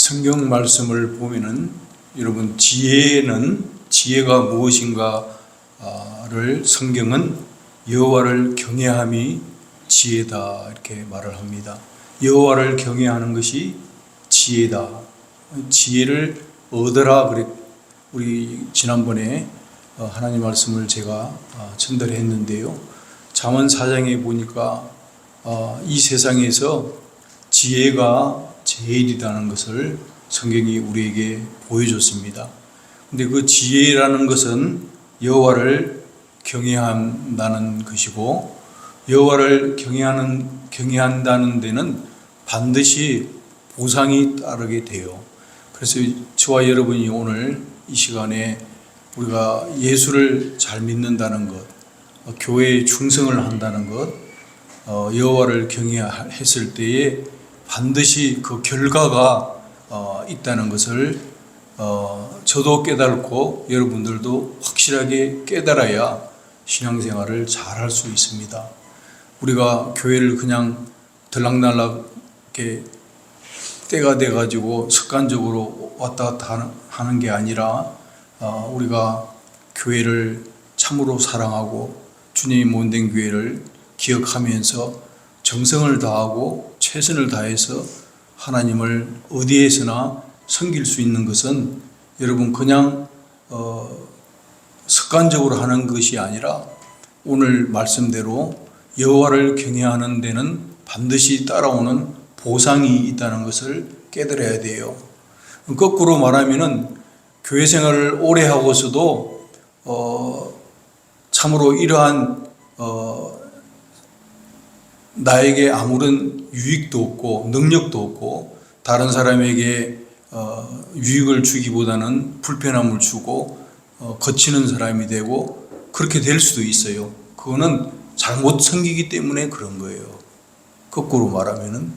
성경 말씀을 보면은 여러분 지혜가 무엇인가를 성경은 여호와를 경외함이 지혜다 이렇게 말을 합니다. 여호와를 경외하는 것이 지혜다. 지혜를 얻어라 그래. 우리 지난번에 하나님 말씀을 제가 전달했는데요. 잠언 4장에 보니까 이 세상에서 지혜가 제일이라는 것을 성경이 우리에게 보여줬습니다. 근데 그 지혜라는 것은 여호와를 경외한다는 것이고, 여호와를 경외한다는 데는 반드시 보상이 따르게 돼요. 그래서 저와 여러분이 오늘 이 시간에 우리가 예수를 잘 믿는다는 것, 교회에 충성을 한다는 것, 여호와를 경외했을 때에 반드시 그 결과가 있다는 것을 저도 깨달고 여러분들도 확실하게 깨달아야 신앙생활을 잘 할 수 있습니다. 우리가 교회를 그냥 들락날락 이렇게 때가 돼가지고 습관적으로 왔다 갔다 하는 게 아니라 우리가 교회를 참으로 사랑하고 주님이 모은된 교회를 기억하면서 정성을 다하고 최선을 다해서 하나님을 어디에서나 섬길 수 있는 것은 여러분 그냥 습관적으로 하는 것이 아니라 오늘 말씀대로 여호와를 경외하는 데는 반드시 따라오는 보상이 있다는 것을 깨달아야 돼요. 거꾸로 말하면은 교회 생활을 오래 하고서도 참으로 이러한 나에게 아무런 유익도 없고 능력도 없고 다른 사람에게 유익을 주기보다는 불편함을 주고 거치는 사람이 되고 그렇게 될 수도 있어요. 그거는 잘못 섬기기 때문에 그런 거예요. 거꾸로 말하면은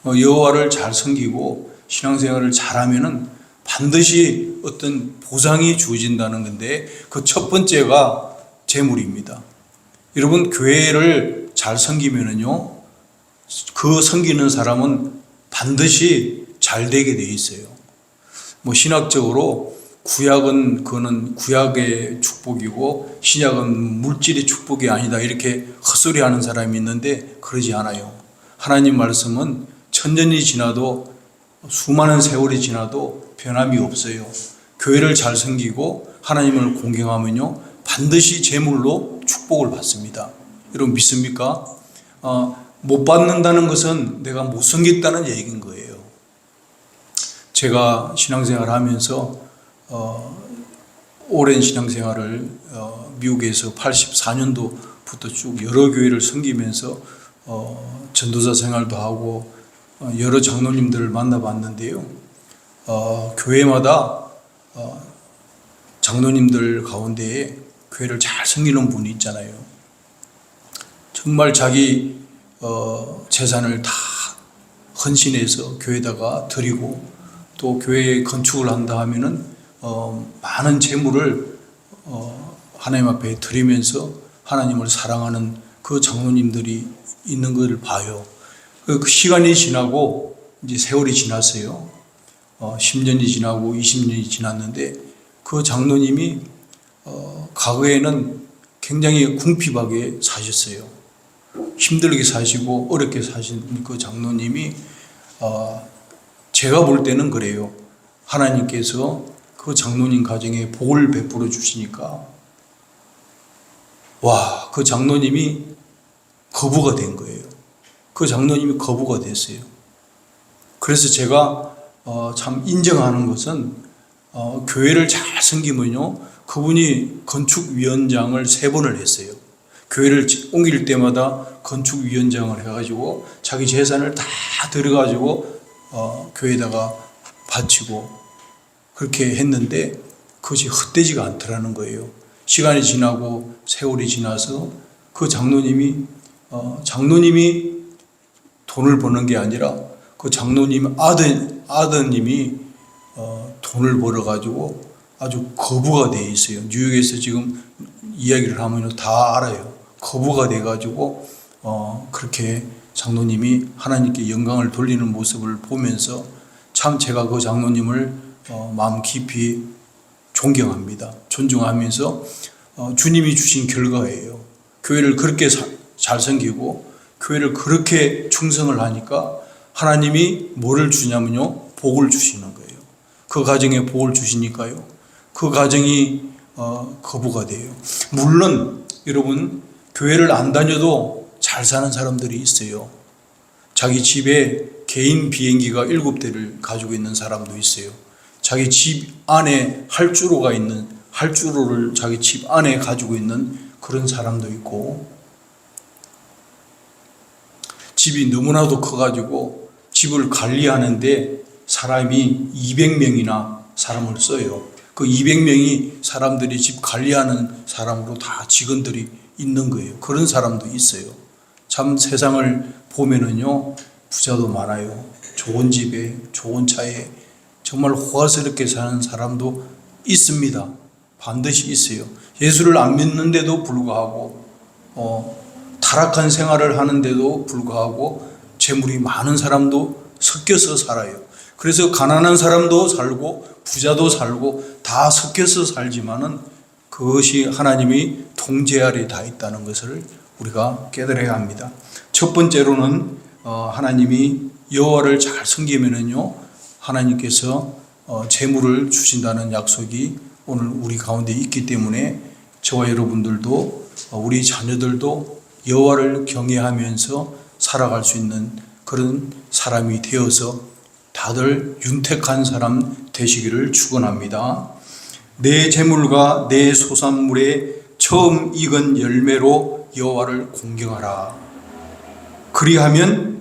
여호와를 잘 섬기고 신앙생활을 잘하면은 반드시 어떤 보상이 주어진다는 건데 그 첫 번째가 재물입니다. 여러분 교회를 잘 섬기면은요, 그 섬기는 사람은 반드시 잘 되게 돼 있어요. 신학적으로 구약은 그거는 구약의 축복이고 신약은 물질의 축복이 아니다 이렇게 헛소리하는 사람이 있는데 그러지 않아요. 하나님 말씀은 천년이 지나도 수많은 세월이 지나도 변함이 없어요. 교회를 잘 섬기고 하나님을 공경하면요 반드시 재물로 축복을 받습니다. 여러분 믿습니까? 못 받는다는 것은 내가 못 섬겼다는 얘기인 거예요. 제가 신앙생활을 하면서 오랜 신앙생활을 미국에서 84년도부터 쭉 여러 교회를 섬기면서 전도사 생활도 하고 여러 장로님들을 만나봤는데요. 교회마다 장로님들 가운데에 교회를 잘 섬기는 분이 있잖아요. 정말 자기 재산을 다 헌신해서 교회에다가 드리고 또 교회 건축을 한다 하면은 많은 재물을 하나님 앞에 드리면서 하나님을 사랑하는 그 장로님들이 있는 것을 봐요. 그 시간이 지나고 이제 세월이 지났어요. 10년이 지나고 20년이 지났는데 그 장로님이 과거에는 굉장히 궁핍하게 사셨어요. 힘들게 사시고 어렵게 사신 그 장로님이 제가 볼 때는 그래요. 하나님께서 그 장로님 가정에 복을 베풀어 주시니까 그 장로님이 거부가 된 거예요. 그 장로님이 거부가 됐어요. 그래서 제가 참 인정하는 것은 교회를 잘 섬기면요 그분이 건축위원장을 3번을 했어요. 교회를 옮길 때마다 건축위원장을 해가지고 자기 재산을 다 들여가지고 교회에다가 바치고 그렇게 했는데 그것이 헛되지가 않더라는 거예요. 시간이 지나고 세월이 지나서 그 장로님이 돈을 버는 게 아니라 그 장로님 아드님이 돈을 벌어가지고 아주 거부가 돼 있어요. 뉴욕에서 지금 이야기를 하면 다 알아요. 거부가 돼가지고 그렇게 장로님이 하나님께 영광을 돌리는 모습을 보면서 참 제가 그 장로님을 마음 깊이 존경합니다. 존중하면서 주님이 주신 결과예요. 교회를 그렇게 잘 섬기고 교회를 그렇게 충성을 하니까 하나님이 뭐를 주냐면요, 복을 주시는 거예요. 그 가정에 복을 주시니까요, 그 가정이 거부가 돼요. 물론 여러분, 교회를 안 다녀도 잘 사는 사람들이 있어요. 자기 집에 개인 비행기가 7대를 가지고 있는 사람도 있어요. 자기 집 안에 활주로를 자기 집 안에 가지고 있는 그런 사람도 있고, 집이 너무나도 커가지고 집을 관리하는데 사람이 200명이나 사람을 써요. 그 200명이 사람들이 집 관리하는 사람으로 다 직원들이 있는 거예요. 그런 사람도 있어요. 참 세상을 보면은요, 부자도 많아요. 좋은 집에, 좋은 차에 정말 호화스럽게 사는 사람도 있습니다. 반드시 있어요. 예수를 안 믿는데도 불구하고, 타락한 생활을 하는데도 불구하고 재물이 많은 사람도 섞여서 살아요. 그래서 가난한 사람도 살고 부자도 살고 다 섞여서 살지만은 그것이 하나님이 통제 아래 다 있다는 것을 우리가 깨달아야 합니다. 첫 번째로는 하나님이 여호와를 잘 섬기면은요, 하나님께서 재물을 주신다는 약속이 오늘 우리 가운데 있기 때문에 저와 여러분들도 우리 자녀들도 여호와를 경외하면서 살아갈 수 있는 그런 사람이 되어서 다들 윤택한 사람 되시기를 축원합니다. 내 재물과 내 소산물의 처음 익은 열매로 여호와를 공경하라. 그리하면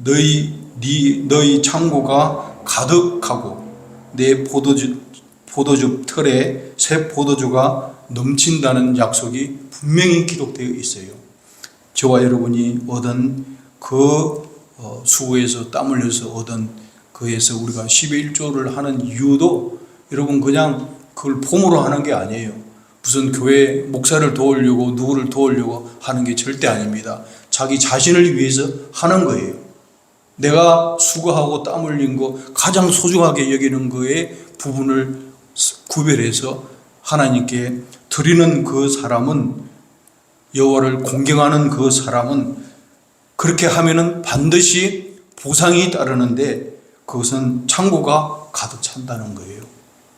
너희 창고가 가득하고 내 포도주 틀에 새 포도주가 넘친다는 약속이 분명히 기록되어 있어요. 저와 여러분이 얻은 그 수고에서 땀 흘려서 얻은 그에서 우리가 11조를 하는 이유도 여러분 그냥 그걸 폼으로 하는 게 아니에요. 무슨 교회 목사를 도우려고 누구를 도우려고 하는 게 절대 아닙니다. 자기 자신을 위해서 하는 거예요. 내가 수고하고 땀 흘린 거 가장 소중하게 여기는 거에 부분을 구별해서 하나님께 드리는 그 사람은, 여호와를 공경하는 그 사람은 그렇게 하면은 반드시 보상이 따르는데 그것은 창고가 가득 찬다는 거예요.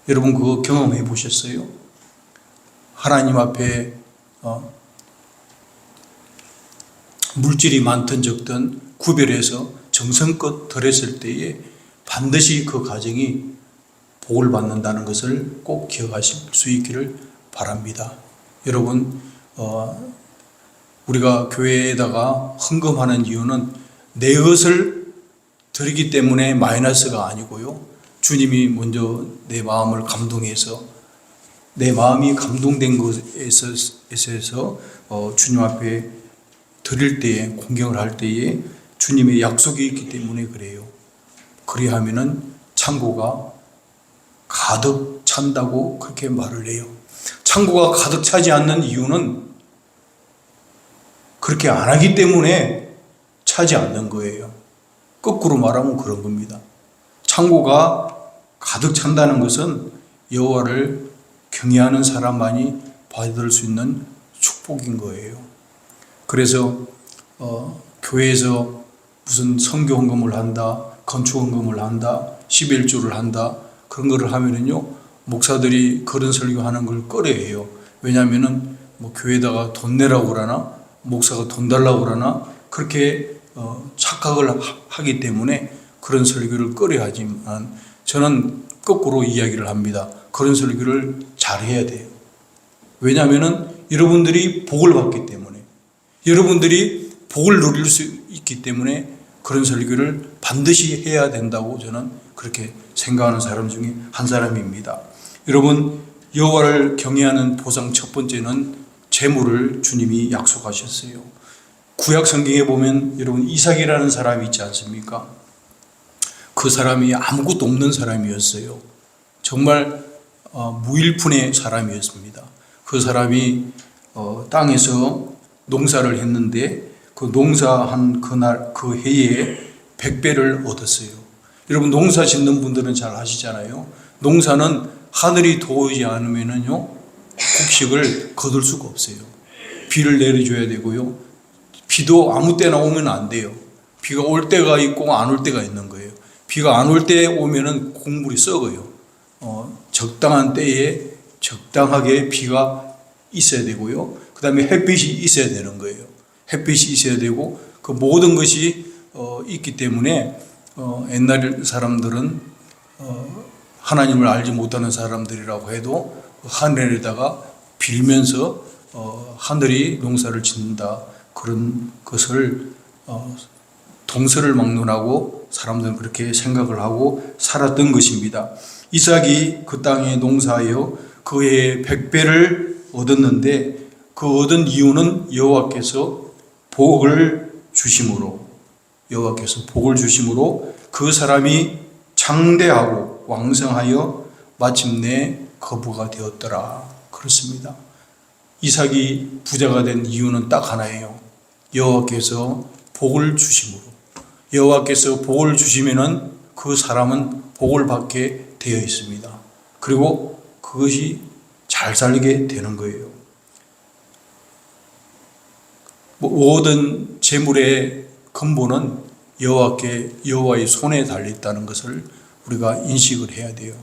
여러분 그거 경험해 보셨어요? 하나님 앞에 물질이 많든 적든 구별해서 정성껏 드렸을 때에 반드시 그 가정이 복을 받는다는 것을 꼭 기억하실 수 있기를 바랍니다. 여러분 우리가 교회에다가 헌금하는 이유는 내 것을 드리기 때문에 마이너스가 아니고요, 주님이 먼저 내 마음을 감동해서 내 마음이 감동된 것에 있어서 주님 앞에 드릴 때에, 공경을 할 때에 주님의 약속이 있기 때문에 그래요. 그리하면은 창고가 가득 찬다고 그렇게 말을 해요. 창고가 가득 차지 않는 이유는 그렇게 안 하기 때문에 차지 않는 거예요. 거꾸로 말하면 그런 겁니다. 창고가 가득 찬다는 것은 여호와를 경외하는 사람만이 받을 수 있는 축복인 거예요. 그래서 교회에서 무슨 선교 헌금을 한다, 건축 헌금을 한다, 11조를 한다, 그런 거를 하면은요, 목사들이 그런 설교하는 걸 꺼려해요. 왜냐하면은 뭐 교회에다가 돈 내라고 그러나, 목사가 돈 달라고 그러나, 그렇게 착각을 하기 때문에 그런 설교를 꺼려하지만, 저는 거꾸로 이야기를 합니다. 그런 설교를 잘해야 돼요. 왜냐하면은 여러분들이 복을 받기 때문에, 여러분들이 복을 누릴 수 있기 때문에 그런 설교를 반드시 해야 된다고 저는 그렇게 생각하는 사람 중에 한 사람입니다. 여러분, 여호와를 경외하는 보상 첫 번째는 재물을 주님이 약속하셨어요. 구약 성경에 보면 여러분 이삭이라는 사람이 있지 않습니까? 그 사람이 아무것도 없는 사람이었어요. 정말 무일푼의 사람이었습니다. 그 사람이 땅에서 농사를 했는데 그 농사한 그날 그 해에 100배를 얻었어요. 여러분 농사 짓는 분들은 잘 아시잖아요. 농사는 하늘이 도우지 않으면은요 곡식을 거둘 수가 없어요. 비를 내려줘야 되고요. 비도 아무 때나 오면 안 돼요. 비가 올 때가 있고 안 올 때가 있는 거예요. 비가 안 올 때 오면은 곡물이 썩어요. 적당한 때에 적당하게 비가 있어야 되고요. 그 다음에 햇빛이 있어야 되는 거예요. 햇빛이 있어야 되고 그 모든 것이 있기 때문에 옛날 사람들은 하나님을 알지 못하는 사람들이라고 해도 하늘에다가 빌면서 하늘이 농사를 짓는다. 그런 것을 동서를 막론하고 사람들은 그렇게 생각을 하고 살았던 것입니다. 이삭이 그 땅에 농사하여 그의 100배를 얻었는데 그 얻은 이유는 여호와께서 복을 주심으로 그 사람이 장대하고 왕성하여 마침내 거부가 되었더라. 그렇습니다. 이삭이 부자가 된 이유는 딱 하나예요. 여호와께서 복을 주심으로. 여호와께서 복을 주시면은 그 사람은 복을 받게 되어 있습니다. 그리고 그것이 잘 살게 되는 거예요. 모든 재물의 근본은 여호와의 손에 달려있다는 것을 우리가 인식을 해야 돼요.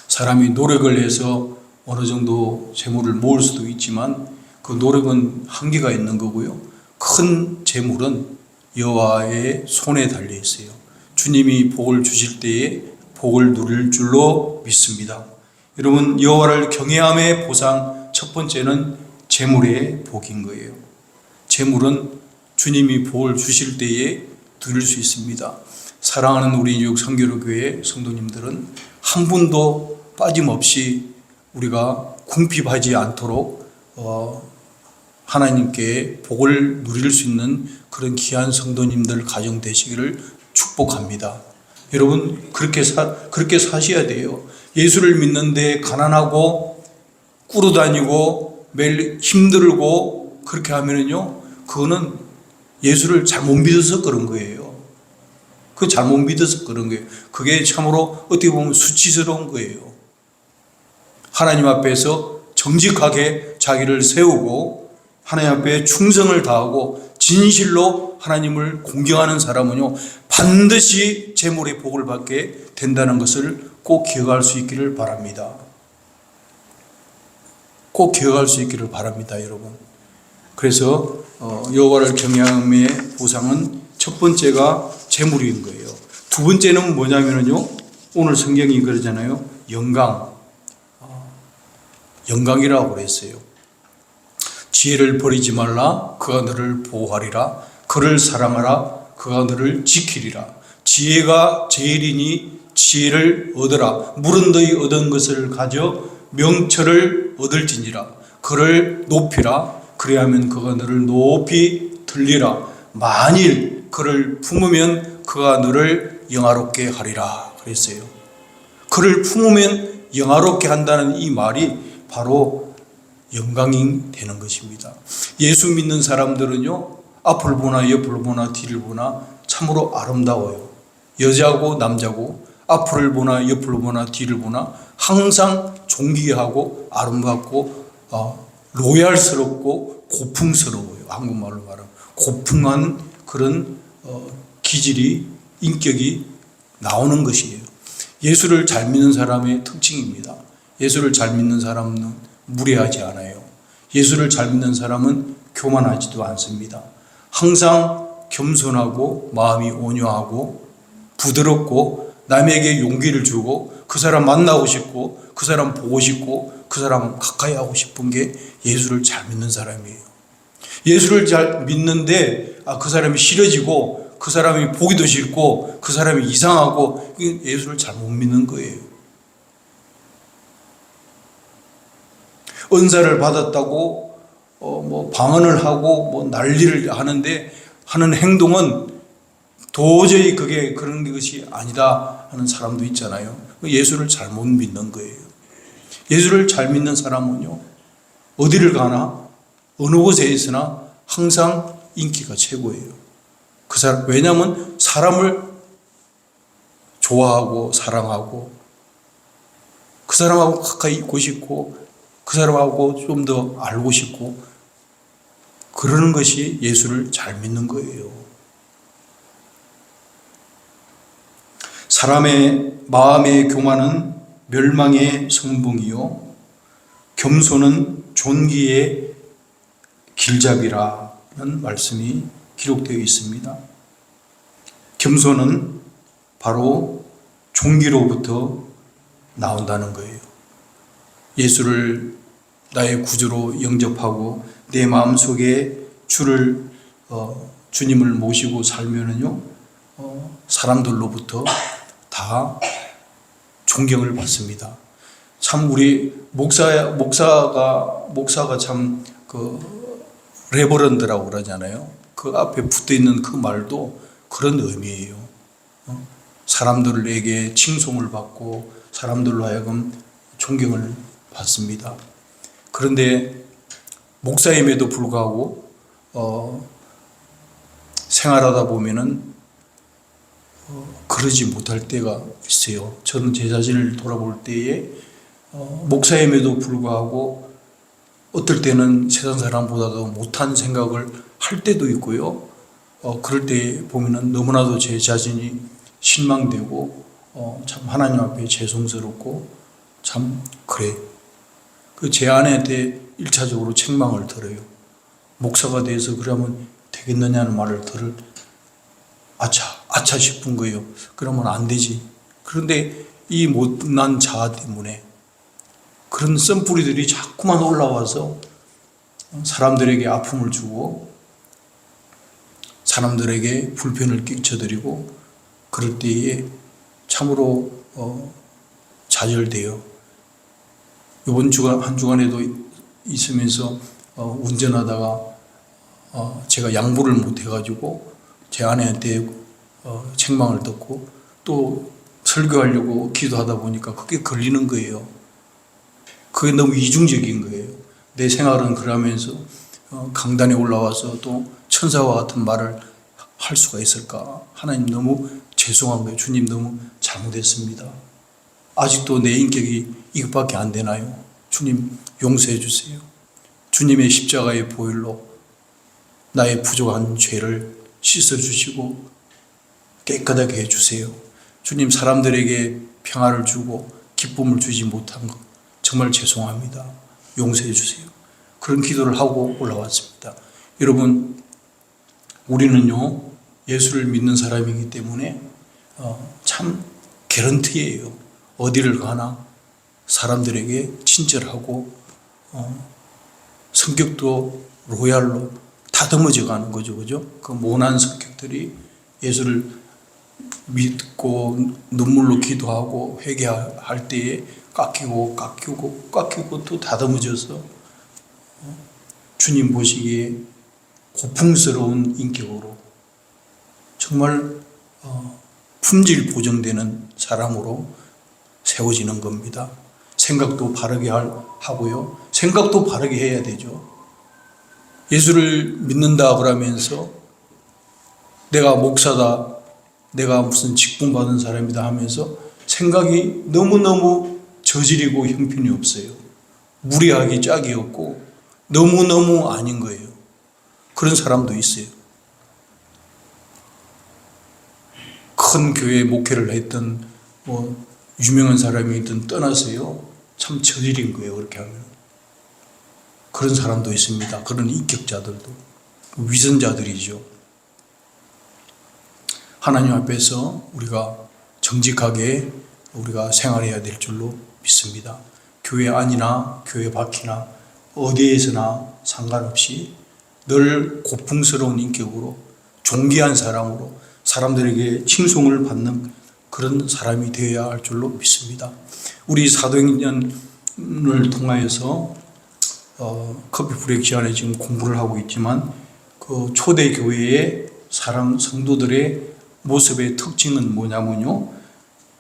사람이 노력을 해서 어느 정도 재물을 모을 수도 있지만 그 노력은 한계가 있는 거고요. 큰 재물은 여호와의 손에 달려 있어요. 주님이 복을 주실 때에 복을 누릴 줄로 믿습니다. 여러분, 여호와를 경외함의 보상 첫 번째는 재물의 복인 거예요. 재물은 주님이 복을 주실 때에 누릴 수 있습니다. 사랑하는 우리 뉴욕 성교로 교회 성도님들은 한 분도 빠짐없이 우리가 궁핍하지 않도록 하나님께 복을 누릴 수 있는 그런 귀한 성도님들 가정 되시기를 축복합니다. 여러분 그렇게 사셔야 돼요. 예수를 믿는데 가난하고 꾸러 다니고 매일 힘들고 그렇게 하면은요, 그거는 예수를 잘못 믿어서 그런 거예요. 그 잘못 믿어서 그런 거예요. 그게 참으로 어떻게 보면 수치스러운 거예요. 하나님 앞에서 정직하게 자기를 세우고 하나님 앞에 충성을 다하고 진실로 하나님을 공경하는 사람은요, 반드시 재물의 복을 받게 된다는 것을 꼭 기억할 수 있기를 바랍니다. 꼭 기억할 수 있기를 바랍니다, 여러분. 그래서 여호와를 경외함의 보상은 첫 번째가 재물인 거예요. 두 번째는 뭐냐면요, 오늘 성경이 그러잖아요. 영광이라고 그랬어요. 지혜를 버리지 말라. 그가 너를 보호하리라. 그를 사랑하라. 그가 너를 지키리라. 지혜가 제일이니 지혜를 얻으라. 물은 너희 얻은 것을 가져 명철을 얻을지니라. 그를 높이라. 그리하면 그가 너를 높이 들리라. 만일 그를 품으면 그가 너를 영화롭게 하리라. 그랬어요. 그를 품으면 영화롭게 한다는 이 말이 바로 영광이 되는 것입니다. 예수 믿는 사람들은요, 앞을 보나 옆을 보나 뒤를 보나 참으로 아름다워요. 여자고 남자고 앞을 보나 옆을 보나 뒤를 보나 항상 존귀하고 아름답고 로얄스럽고 고풍스러워요. 한국말로 말하면 고풍한 그런 기질이, 인격이 나오는 것이에요. 예수를 잘 믿는 사람의 특징입니다. 예수를 잘 믿는 사람은 무례하지 않아요. 예수를 잘 믿는 사람은 교만하지도 않습니다. 항상 겸손하고 마음이 온유하고 부드럽고 남에게 용기를 주고 그 사람 만나고 싶고 그 사람 보고 싶고 그 사람 가까이 하고 싶은 게 예수를 잘 믿는 사람이에요. 예수를 잘 믿는데 그 사람이 싫어지고 그 사람이 보기도 싫고 그 사람이 이상하고 예수를 잘못 믿는 거예요. 은사를 받았다고 방언을 하고 난리를 하는데 하는 행동은 도저히 그게 그런 것이 아니다 하는 사람도 있잖아요. 예수를 잘못 믿는 거예요. 예수를 잘 믿는 사람은요, 어디를 가나 어느 곳에 있으나 항상 인기가 최고예요. 그 사람, 왜냐하면 사람을 좋아하고 사랑하고 그 사람하고 가까이 있고 싶고 그 사람하고 좀 더 알고 싶고 그러는 것이 예수를 잘 믿는 거예요. 사람의 마음의 교만은 멸망의 성봉이요 겸손은 존귀의 길잡이라는 말씀이 기록되어 있습니다. 겸손은 바로 존귀로부터 나온다는 거예요. 예수를 나의 구주로 영접하고 내 마음속에 주님을 모시고 살면은요, 사람들로부터 다 존경을 받습니다. 참 우리 목사가 참 레버런드라고 그러잖아요. 그 앞에 붙어 있는 그 말도 그런 의미예요. 사람들에게 칭송을 받고 사람들로 하여금 존경을 받습니다. 그런데 목사임에도 불구하고 생활하다 보면은 그러지 못할 때가 있어요. 저는 제 자신을 돌아볼 때에 목사임에도 불구하고 어떨 때는 세상 사람보다도 못한 생각을 할 때도 있고요. 그럴 때 보면은 너무나도 제 자신이 실망되고 참 하나님 앞에 죄송스럽고 참 그래. 그 제 아내한테 1차적으로 책망을 들어요. 목사가 돼서 그러면 되겠느냐는 말을 들을 아차 싶은 거예요. 그러면 안 되지. 그런데 이 못난 자아 때문에 그런 썬뿌리들이 자꾸만 올라와서 사람들에게 아픔을 주고 사람들에게 불편을 끼쳐드리고 그럴 때에 참으로 좌절돼요. 이번 주간 한 주간에도 있으면서 운전하다가 제가 양보를 못해가지고 제 아내한테 책망을 듣고 또 설교하려고 기도하다 보니까 그게 걸리는 거예요. 그게 너무 이중적인 거예요. 내 생활은 그러면서 강단에 올라와서 또 천사와 같은 말을 할 수가 있을까? 하나님 너무 죄송한 거예요. 주님 너무 잘못했습니다. 아직도 내 인격이 이것밖에 안 되나요? 주님 용서해 주세요. 주님의 십자가의 보혈로 나의 부족한 죄를 씻어주시고 깨끗하게 해주세요. 주님 사람들에게 평화를 주고 기쁨을 주지 못한 것 정말 죄송합니다. 용서해 주세요. 그런 기도를 하고 올라왔습니다. 여러분 우리는요 예수를 믿는 사람이기 때문에 참 개런티예요. 어디를 가나 사람들에게 친절하고 성격도 로얄로 다듬어져 가는 거죠. 그죠? 그 모난 성격들이 예수를 믿고 눈물로 기도하고 회개할 때에 깎이고 또 다듬어져서 주님 보시기에 고풍스러운 인격으로 정말 품질 보정되는 사람으로 세워지는 겁니다. 생각도 바르게 하고요. 생각도 바르게 해야 되죠. 예수를 믿는다 그러면서 내가 목사다, 내가 무슨 직분 받은 사람이다 하면서 생각이 너무너무 저질이고 형편이 없어요. 무리하기 짝이 없고 너무너무 아닌 거예요. 그런 사람도 있어요. 큰 교회 목회를 했던 유명한 사람이든 떠나서요. 참 저질인 거예요. 그렇게 하면. 그런 사람도 있습니다. 그런 인격자들도. 위선자들이죠. 하나님 앞에서 우리가 정직하게 우리가 생활해야 될 줄로 믿습니다. 교회 안이나 교회 밖이나 어디에서나 상관없이 늘 고풍스러운 인격으로 존귀한 사람으로 사람들에게 칭송을 받는 그런 사람이 되어야 할 줄로 믿습니다. 우리 사도행전을 통하여서 커피 브레이크 시간에 지금 공부를 하고 있지만 그 초대 교회의 성도들의 모습의 특징은 뭐냐면요.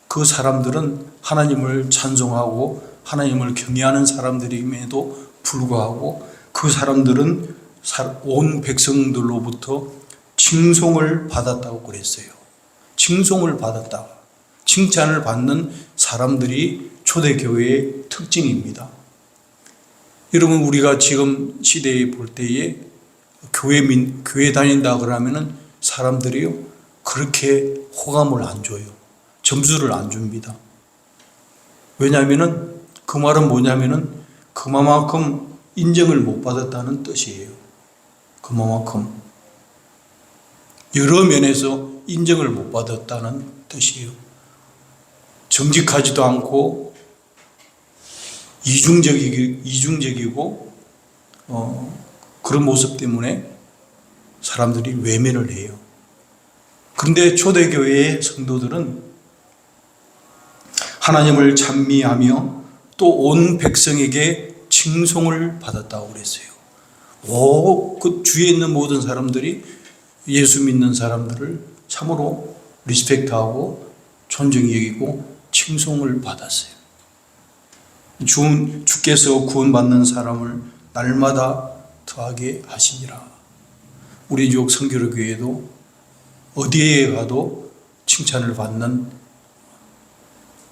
그 사람들은 하나님을 찬송하고 하나님을 경외하는 사람들임에도 불구하고 그 사람들은 온 백성들로부터 칭송을 받았다고 그랬어요. 칭송을 받았다. 칭찬을 받는 사람들이 초대교회의 특징입니다. 여러분, 우리가 지금 시대에 볼 때에 교회 다닌다 그러면은 사람들이요, 그렇게 호감을 안 줘요. 점수를 안 줍니다. 왜냐하면은 그 말은 뭐냐면은 그만큼 인정을 못 받았다는 뜻이에요. 그만큼 여러 면에서 인정을 못 받았다는 뜻이에요. 정직하지도 않고 이중적이고 그런 모습 때문에 사람들이 외면을 해요. 그런데 초대교회의 성도들은 하나님을 찬미하며 또 온 백성에게 칭송을 받았다고 그랬어요. 그 주위에 있는 모든 사람들이 예수 믿는 사람들을 참으로 리스펙트하고 존중히 여기고 칭송을 받았어요. 주께서 구원받는 사람을 날마다 더하게 하시니라. 우리 지역 성결의 교회도 어디에 가도 칭찬을 받는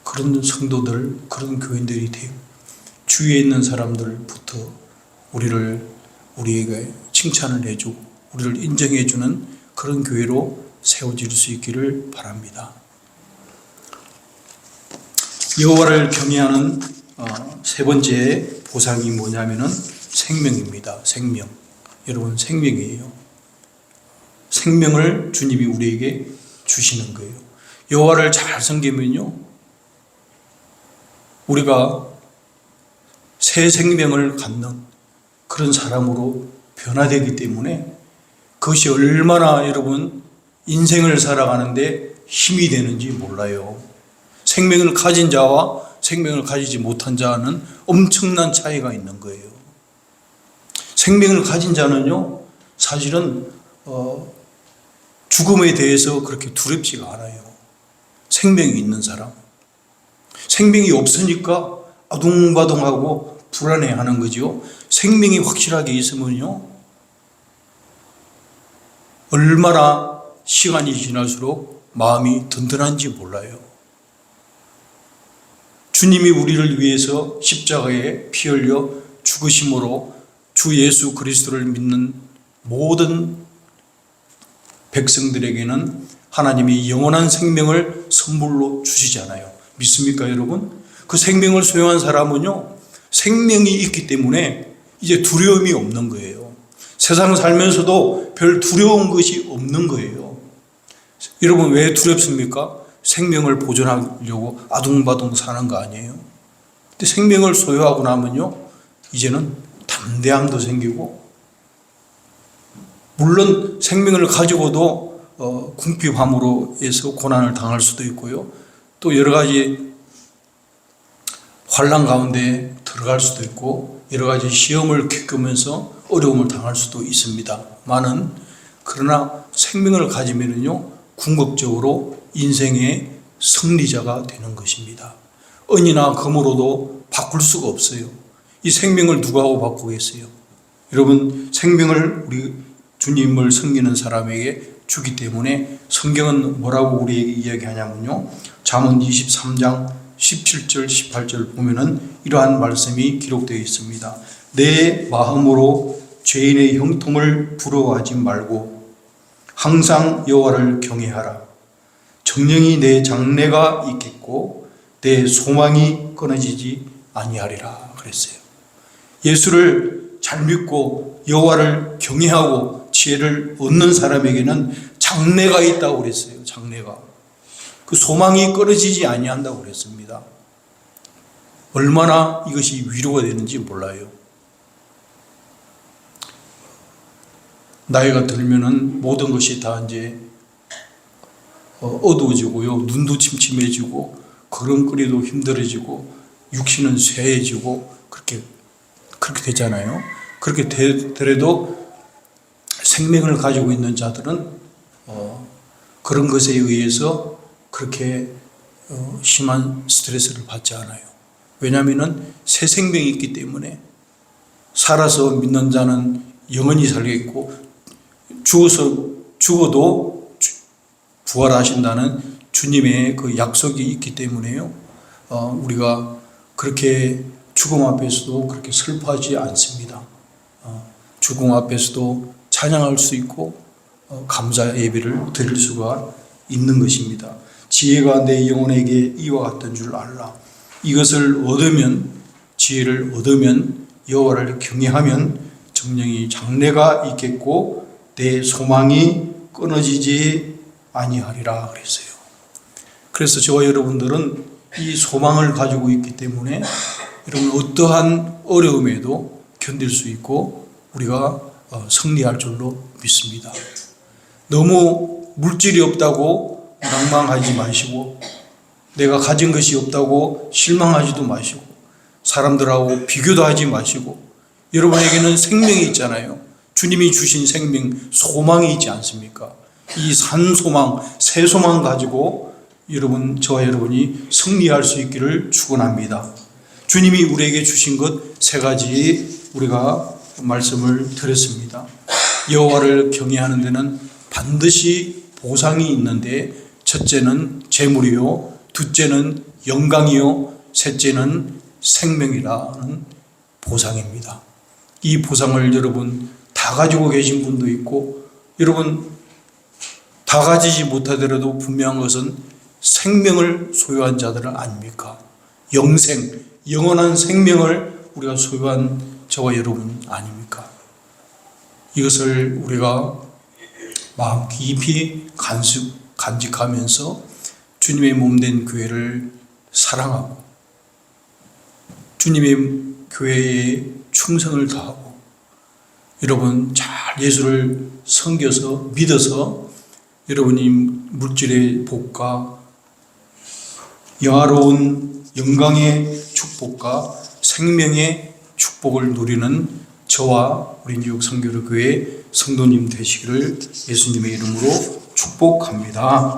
그런 성도들, 그런 교인들이 돼요. 주위에 있는 사람들부터 우리에게 칭찬을 해주고 우리를 인정해주는 그런 교회로 세워질 수 있기를 바랍니다. 여호와를 경외하는 세 번째 보상이 뭐냐면은 생명입니다. 생명. 여러분, 생명이에요. 생명을 주님이 우리에게 주시는 거예요. 여호와를 잘 섬기면요, 우리가 새 생명을 갖는 그런 사람으로 변화되기 때문에 그것이 얼마나 여러분 인생을 살아가는데 힘이 되는지 몰라요. 생명을 가진 자와 생명을 가지지 못한 자는 엄청난 차이가 있는 거예요. 생명을 가진 자는요, 사실은 죽음에 대해서 그렇게 두렵지가 않아요. 생명이 있는 사람. 생명이 없으니까 아둥바둥하고 불안해하는 거죠. 생명이 확실하게 있으면요, 얼마나 시간이 지날수록 마음이 든든한지 몰라요. 주님이 우리를 위해서 십자가에 피 흘려 죽으심으로 주 예수 그리스도를 믿는 모든 백성들에게는 하나님이 영원한 생명을 선물로 주시잖아요. 믿습니까, 여러분? 그 생명을 소유한 사람은요, 생명이 있기 때문에 이제 두려움이 없는 거예요. 세상 살면서도 별 두려운 것이 없는 거예요. 여러분, 왜 두렵습니까? 생명을 보존하려고 아둥바둥 사는 거 아니에요? 근데 생명을 소유하고 나면요, 이제는 담대함도 생기고, 물론 생명을 가지고도 궁핍함으로 해서 고난을 당할 수도 있고요, 또 여러 가지 환난 가운데 들어갈 수도 있고 여러 가지 시험을 겪으면서 어려움을 당할 수도 있습니다. 그러나 생명을 가지면은요, 궁극적으로 인생의 승리자가 되는 것입니다. 은이나 금으로도 바꿀 수가 없어요. 이 생명을 누가 하고 바꾸겠어요? 여러분, 생명을 우리 주님을 섬기는 사람에게 주기 때문에 성경은 뭐라고 우리에게 이야기하냐면요, 잠언 23장 17절 18절 보면은 이러한 말씀이 기록되어 있습니다. 내 마음으로 죄인의 형통을 부러워하지 말고 항상 여호와를 경외하라. 정령이 내 장래가 있겠고 내 소망이 끊어지지 아니하리라 그랬어요. 예수를 잘 믿고 여호와를 경외하고 지혜를 얻는 사람에게는 장래가 있다고 그랬어요. 장래가. 그 소망이 끊어지지 아니한다고 그랬습니다. 얼마나 이것이 위로가 되는지 몰라요. 나이가 들면은 모든 것이 다 이제 어두워지고요, 눈도 침침해지고 걸음걸이도 힘들어지고 육신은 쇠해지고 그렇게 되잖아요. 그렇게 되더라도 생명을 가지고 있는 자들은 그런 것에 의해서 그렇게 심한 스트레스를 받지 않아요. 왜냐하면 새 생명이 있기 때문에. 살아서 믿는 자는 영원히 살겠고 죽어도 부활하신다는 주님의 그 약속이 있기 때문에요. 우리가 그렇게 죽음 앞에서도 그렇게 슬퍼하지 않습니다. 죽음 앞에서도 찬양할 수 있고 감사 예배를 드릴 수가 있는 것입니다. 지혜가 내 영혼에게 이와 같은 줄 알라. 이것을 얻으면, 지혜를 얻으면, 여호와를 경외하면 정령이 장래가 있겠고 내 소망이 끊어지지 아니하리라 그랬어요. 그래서 저와 여러분들은 이 소망을 가지고 있기 때문에 여러분 어떠한 어려움에도 견딜 수 있고 우리가 승리할 줄로 믿습니다. 너무 물질이 없다고 낭망하지 마시고 내가 가진 것이 없다고 실망하지도 마시고 사람들하고 비교도 하지 마시고 여러분에게는 생명이 있잖아요. 주님이 주신 생명, 소망이 있지 않습니까? 이 산 소망, 새 소망 가지고 저와 여러분이 승리할 수 있기를 축원합니다. 주님이 우리에게 주신 것 세 가지 우리가 말씀을 드렸습니다. 여호와를 경외하는 데는 반드시 보상이 있는데 첫째는 재물이요, 둘째는 영광이요, 셋째는 생명이라는 보상입니다. 이 보상을 여러분 다 가지고 계신 분도 있고 여러분 다 가지지 못하더라도 분명한 것은 생명을 소유한 자들은 아닙니까? 영생, 영원한 생명을 우리가 소유한 저와 여러분 아닙니까? 이것을 우리가 마음 깊이 간직하면서 주님의 몸된 교회를 사랑하고 주님의 교회에 충성을 다하고 여러분 잘 예수를 섬겨서 믿어서 여러분이 물질의 복과 영화로운 영광의 축복과 생명의 축복을 누리는 저와 우리 뉴욕 선교회 성도님 되시기를 예수님의 이름으로 축복합니다.